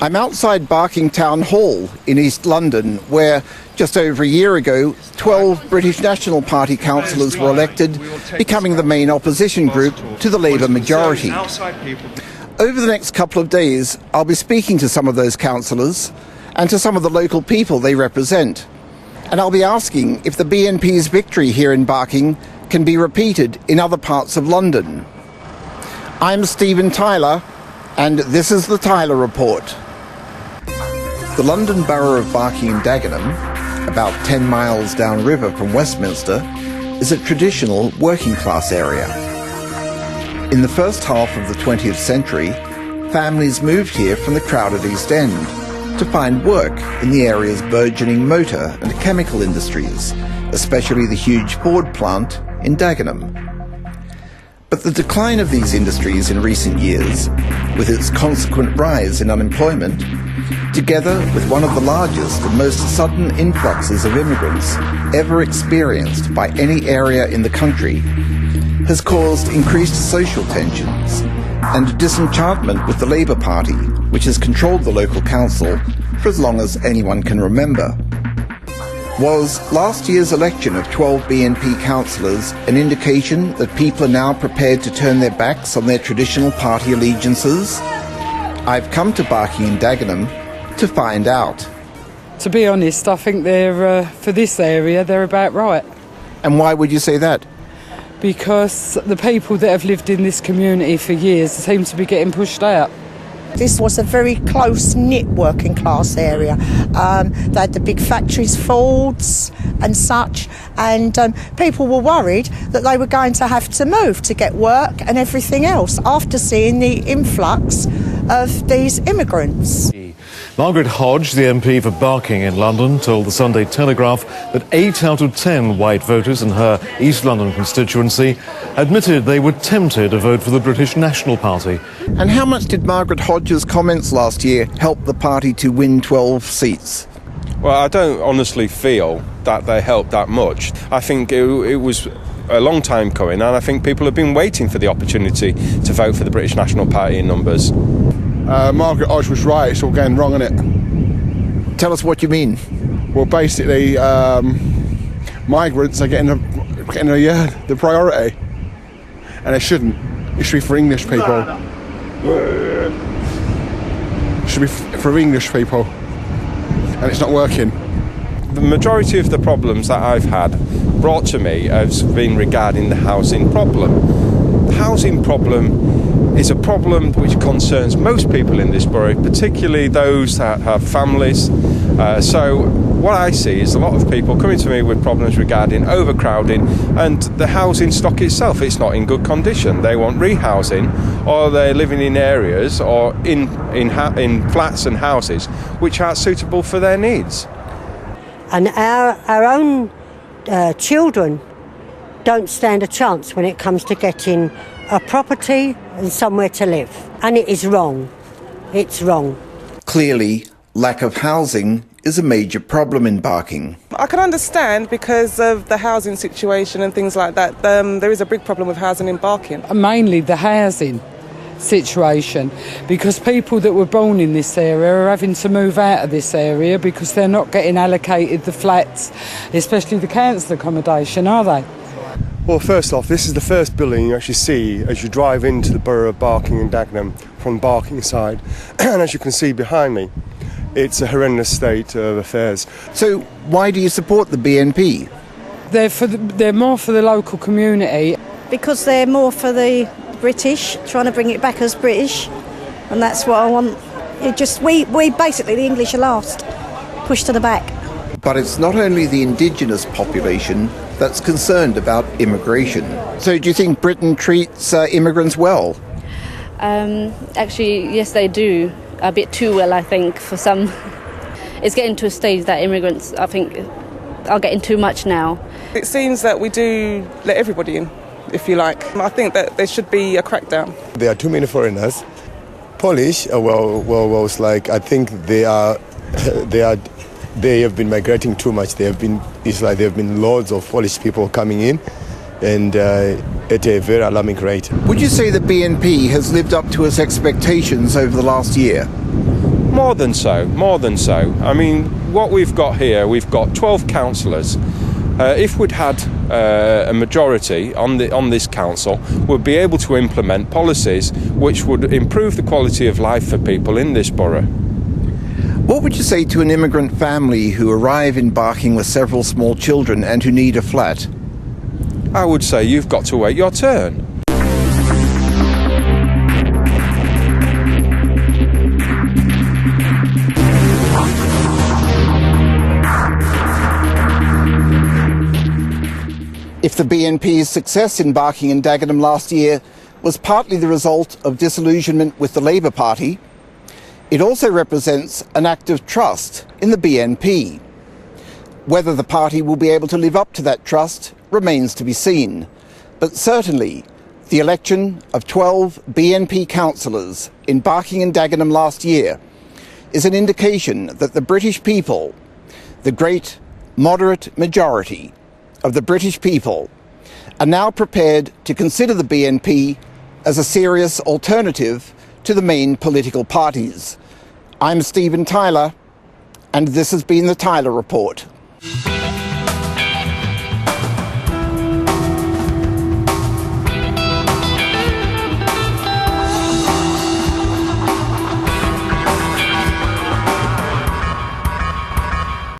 I'm outside Barking Town Hall in East London, where just over a year ago, 12 British National Party councillors were elected, becoming the main opposition group to the Labour majority. Over the next couple of days, I'll be speaking to some of those councillors and to some of the local people they represent. And I'll be asking if the BNP's victory here in Barking can be repeated in other parts of London. I'm Stephen Tyler, and this is the Tyler Report. The London borough of Barking and Dagenham, about 10 miles downriver from Westminster, is a traditional working class area. In the first half of the 20th century, families moved here from the crowded East End to find work in the area's burgeoning motor and chemical industries, especially the huge Ford plant in Dagenham. But the decline of these industries in recent years, with its consequent rise in unemployment, together with one of the largest and most sudden influxes of immigrants ever experienced by any area in the country, has caused increased social tensions and disenchantment with the Labour Party, which has controlled the local council for as long as anyone can remember. Was last year's election of 12 BNP councillors an indication that people are now prepared to turn their backs on their traditional party allegiances? I've come to Barking and Dagenham to find out. To be honest, I think they're, for this area, they're about right. And why would you say that? Because the people that have lived in this community for years seem to be getting pushed out. This was a very close-knit working class area. They had the big factories, Fords and such, and people were worried that they were going to have to move to get work and everything else after seeing the influx of these immigrants. Margaret Hodge, the MP for Barking in London, told the Sunday Telegraph that 8 out of 10 white voters in her East London constituency admitted they were tempted to vote for the British National Party. And how much did Margaret Hodge's comments last year help the party to win 12 seats? Well, I don't honestly feel that they helped that much. I think it was a long time coming, and I think people have been waiting for the opportunity to vote for the British National Party in numbers. Margaret Hodge was right, it's all going wrong, isn't it? Tell us what you mean. Well, basically, migrants are getting the priority, and they shouldn't. It should be for English people. It should be for English people, and it's not working. The majority of the problems that I've had brought to me has been regarding the housing problem. The housing problem is a problem which concerns most people in this borough, particularly those that have families. So what I see is a lot of people coming to me with problems regarding overcrowding and the housing stock itself. It's not in good condition. They want rehousing, or they're living in areas or in flats and houses which aren't suitable for their needs. And our own children don't stand a chance when it comes to getting a property and somewhere to live. And it is wrong. It's wrong. Clearly, lack of housing is a major problem in Barking. I can understand because of the housing situation and things like that. There is a big problem with housing in Barking. Mainly the housing situation, because people that were born in this area are having to move out of this area because they're not getting allocated the flats, especially the council accommodation, are they? Well, first off, this is the first building you actually see as you drive into the borough of Barking and Dagenham from Barking side. And as you can see behind me, it's a horrendous state of affairs. So why do you support the BNP? They're more for the local community. Because they're more for the British, trying to bring it back as British, and that's what I want. We basically, the English are last, pushed to the back. But it's not only the indigenous population that's concerned about immigration. So do you think Britain treats immigrants well? Actually, yes, they do. A bit too well, I think, for some. It's getting to a stage that immigrants, I think, are getting too much now. It seems that we do let everybody in, if you like. I think that there should be a crackdown. There are too many foreigners. Polish, it's like, I think they have been migrating too much. There have been loads of Polish people coming in, and at a very alarming rate. Would you say the BNP has lived up to its expectations over the last year? More than so, more than so. I mean, what we've got here, we've got 12 councillors. If we'd had a majority on this council, we'd be able to implement policies which would improve the quality of life for people in this borough. What would you say to an immigrant family who arrive in Barking with several small children and who need a flat? I would say you've got to wait your turn. If the BNP's success in Barking and Dagenham last year was partly the result of disillusionment with the Labour Party, it also represents an act of trust in the BNP. Whether the party will be able to live up to that trust remains to be seen, but certainly the election of 12 BNP councillors in Barking and Dagenham last year is an indication that the British people, the great moderate majority of the British people, are now prepared to consider the BNP as a serious alternative to the main political parties. I'm Stephen Tyler, and this has been the Tyler Report.